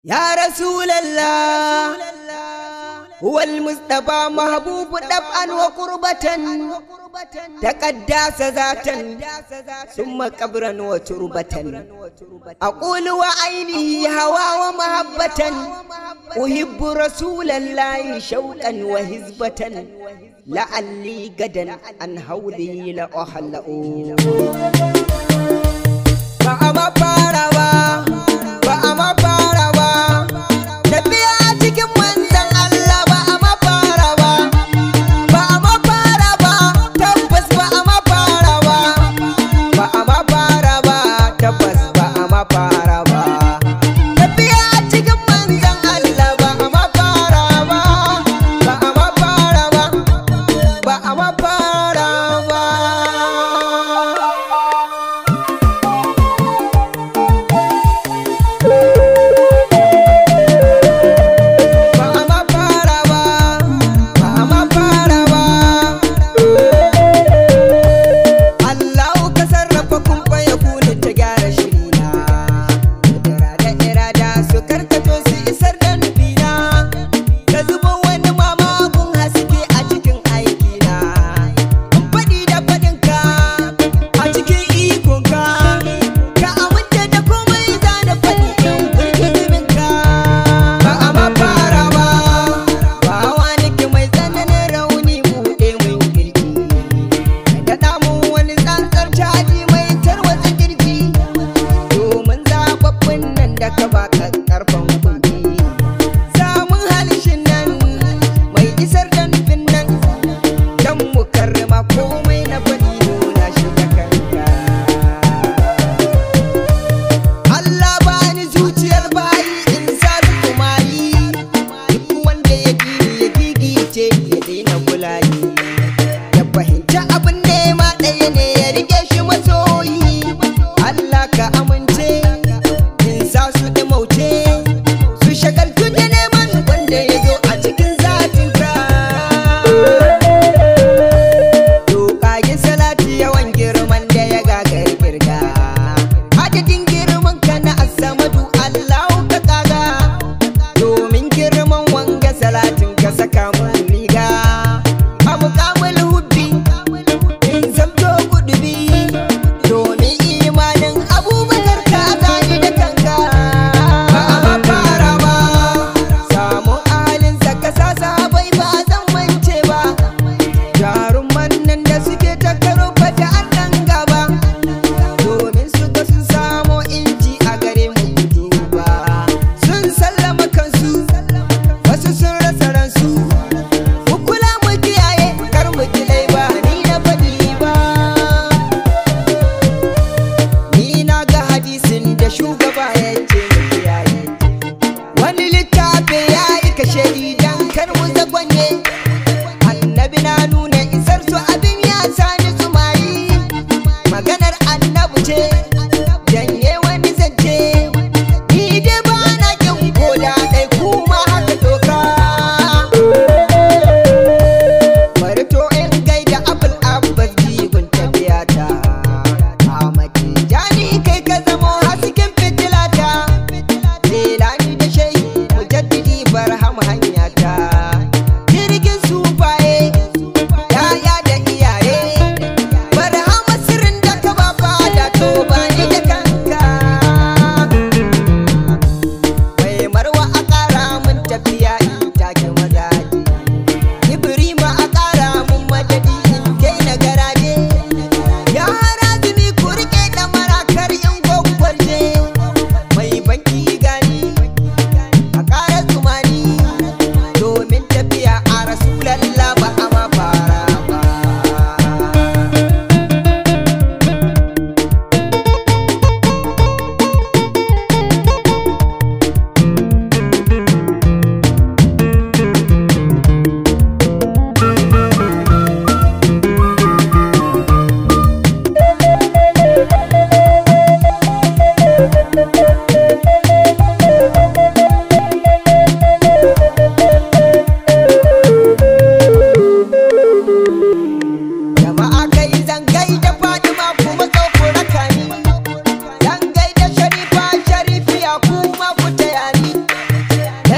يا رسول الله هو المصطفى محبوب طبعا وقربة، تقدس ذاتا ثم قبرا وتربة. أقول وعيني هوى ومحبة، أحب رسول الله شوقا وهزبة، لعلي غدا عن هولي لأحلأ. فأما فاروا فأما فاروا تبيا cikin manzon Allah ba ama farawa ba ama farawa tabbas ba ama farawa ba ama farawa tabbas ba ama farawa tabiya cikin manzon Allah ba ama farawa ba ama farawa ba ama farawa.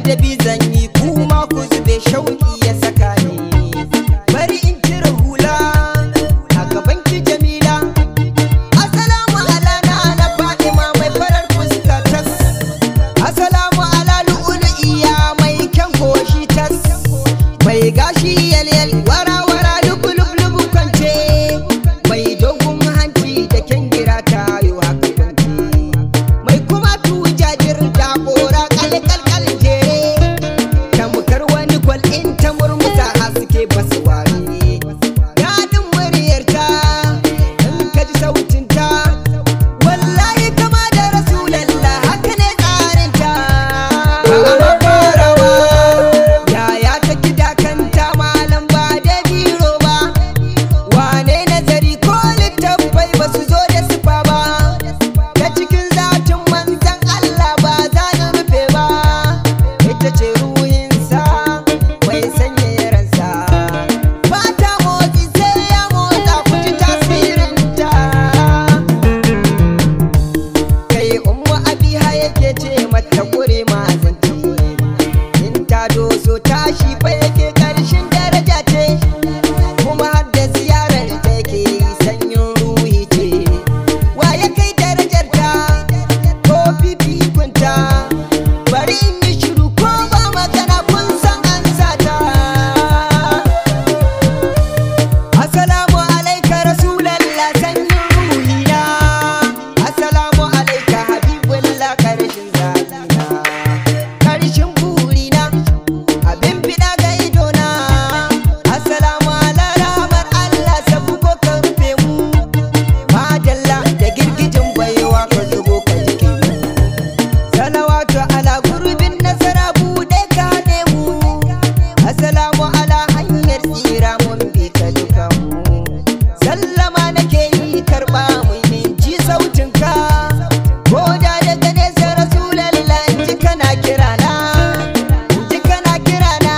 ladabi zan yi kuma ku zube shauki ya saka ni. Bari in cire hula a gaban ki Jamila. Assalamu ala na Fatima mai farar fuska tas. Assalamu ala lu'lu'iya mai kyan goshi tas. Mai gashi yalyal wara-wara lub-lub kwance. Mai dogon hanci da kyan gira tayo haka kwance. Mai kuma tujajir da kora kalkal jere. Tamkar wani gwal in ta murmusa haske basu ware. Daɗin muryarta in ka ji sautinta. Wallahi kama da Rasulallah haka ne tsarinta. Ba a mafarawa yaya ta gida kanta malam ba da biro ba. Wane nazari ko littattafai ba su zo da sifa ba. Ta cikin zatin manzan Allah ba za ni rufe ba. Ita ce ruhinsa mai sanya ransa. Ba ta motsi sai ya motsa ku ji tasirinta. Kai ummu abiha yake ce mata kure mazanci. In ta doso tashi fa yake karshen daraja ce. Kuma har da ziyarar ta yake yi sanyin ruhi ce. Wa ya kai darajar ta ko fifikunta. Bari in yi shiru ko ba magana kun san an sata. Assalamu alaika Rasulallah sanyin ruhina. Assalamu alaika Habibullah karshen zaɓina. Karshen burina abin fiɗa ga idona. Assalamu ala rahmar Allah sabu ko ka rufe mu. Madalla da girgijin baiwa ka zubo ka jike mu. Salawatu ala gurbin nasara buɗe ka haɗe mu. Assalamu ala hanyar tsira mun bi ka duka mu. Sallama nake yi karɓa mun in ji sautinka. Ko da daga nesa Rasulallah in ji kana kirana. In ji kana kirana.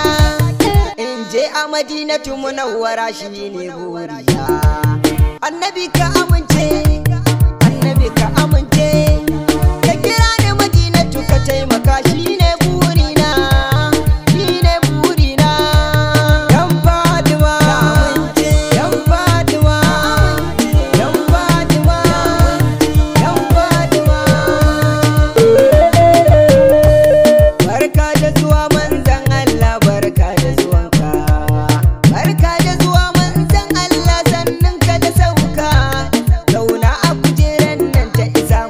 In je a Madinatu Munawwara shine burina. Annabi ka amince, annabi ka amince. Ka kira ni Madinatu ka taimaka shine burina, shine burina. Yan Fatima, yan Fatima, yan Fatima, yan Fatima. Barka da zuwa manzan Allah, barka da zuwanka. Barka da zuwa manzan Allah, sannan ka da sauka. Zauna a kujeran nan ta isa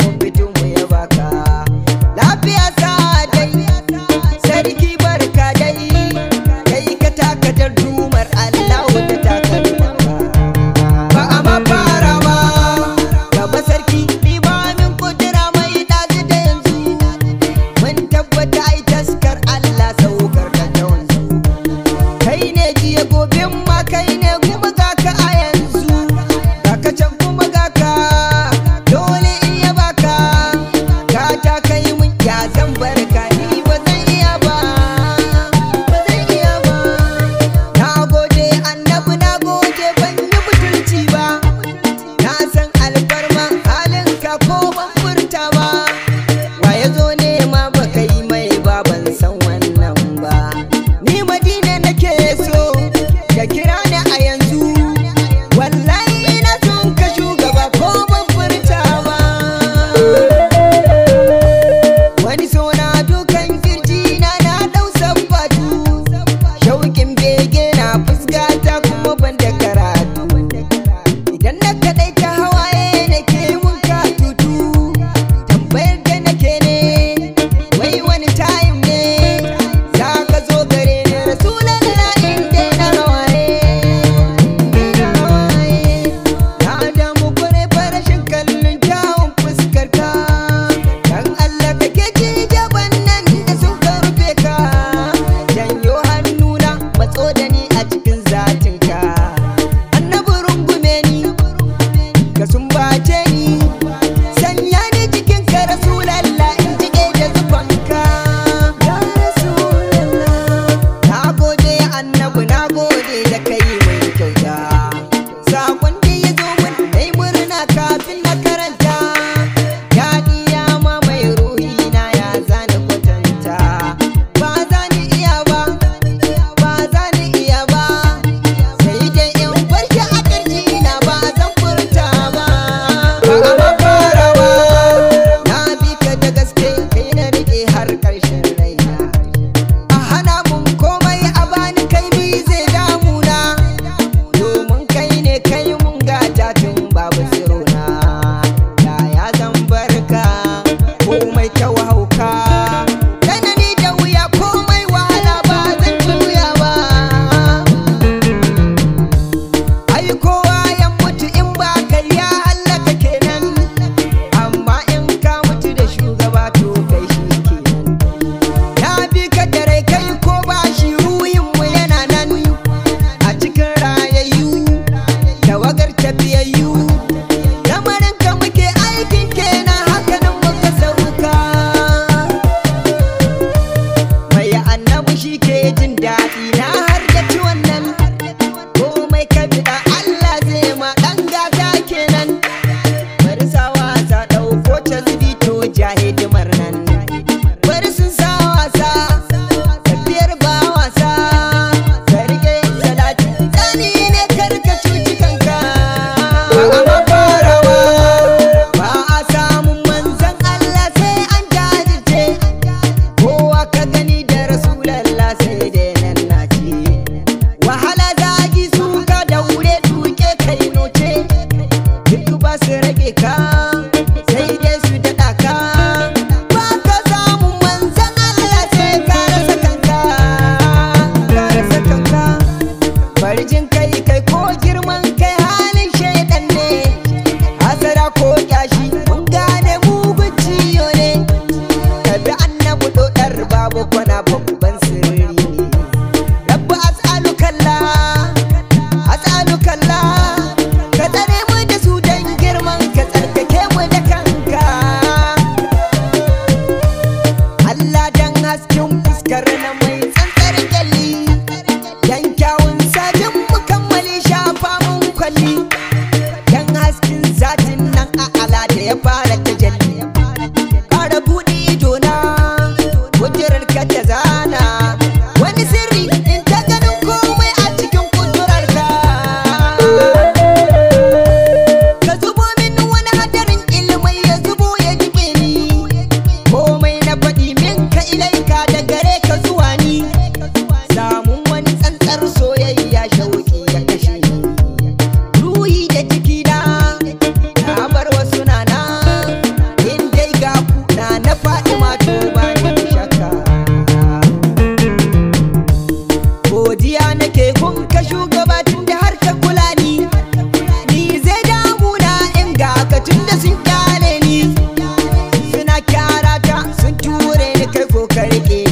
kai ko ka rike